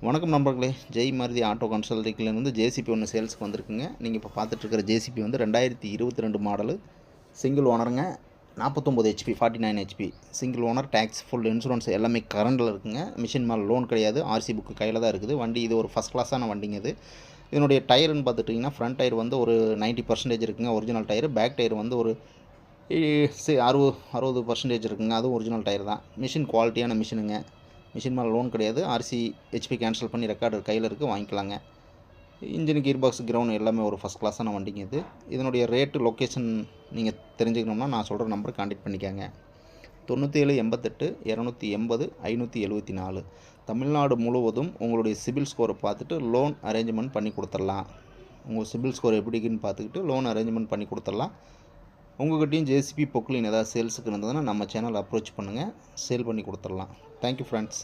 வணக்கம் நண்பர்களே, ஜெய் மாருதி ஆட்டோ கன்சல்டிங்லேருந்து ஜேசிபி ஒன்று சேல்ஸுக்கு வந்திருக்குங்க. நீங்கள் இப்போ பார்த்துட்ருக்கிற ஜேசிபி வந்து 2022 மாடலு, சிங்கிள் ஓனருங்க. 49 HP, 49 HP, single owner, tax, full insurance எல்லாமே கரண்டில் இருக்குங்க. மிஷின் மேலே லோன் கிடையாது, ஆர்சி புக்கு கையில் தான் இருக்குது. வண்டி இது ஒரு ஃபஸ்ட் கிளாஸான வண்டிங்க இது. இதனுடைய டயருன்னு பார்த்துட்டிங்கன்னா ஃப்ரண்ட் டயர் வந்து ஒரு 90% இருக்குங்க, ஒரிஜினல் டயரு. பேக் டயர் வந்து ஒரு 60% இருக்குங்க, அதுவும் ஒரிஜினல் டயர் தான். மிஷின் குவாலிட்டியான மிஷினுங்க. மிஷின் மேலே லோன் கிடையாது. ஆர்சி ஹெச்பி கேன்சல் பண்ணி ரெக்கார்டு கையில் இருக்குது, வாங்கிக்கலாங்க. இன்ஜின், கீர் பாக்ஸ், கிரவுண்ட் எல்லாமே ஒரு ஃபஸ்ட் கிளாஸான வண்டிங்க இது. இதனுடைய ரேட்டு, லொக்கேஷன் நீங்கள் தெரிஞ்சுக்கணும்னா நான் சொல்கிற நம்பருக்கு கான்டெக்ட் பண்ணிக்கோங்க. 97 88 280 574. தமிழ்நாடு முழுவதும் உங்களுடைய சிபில் ஸ்கோரை பார்த்துட்டு லோன் அரேஞ்ச்மெண்ட் பண்ணி கொடுத்துடலாம். உங்கள் சிபில் ஸ்கோர் எப்படிக்குன்னு பார்த்துக்கிட்டு லோன் அரேஞ்ச்மெண்ட் பண்ணி கொடுத்துடலாம். உங்கள்கிட்டையும் ஜேசிபி பொக்லின் ஏதாவது சேல்ஸுக்கு இருந்ததுன்னா நம்ம சேனல் அப்ரோச் பண்ணுங்கள், சேல் பண்ணி கொடுத்துடலாம். Thank you friends.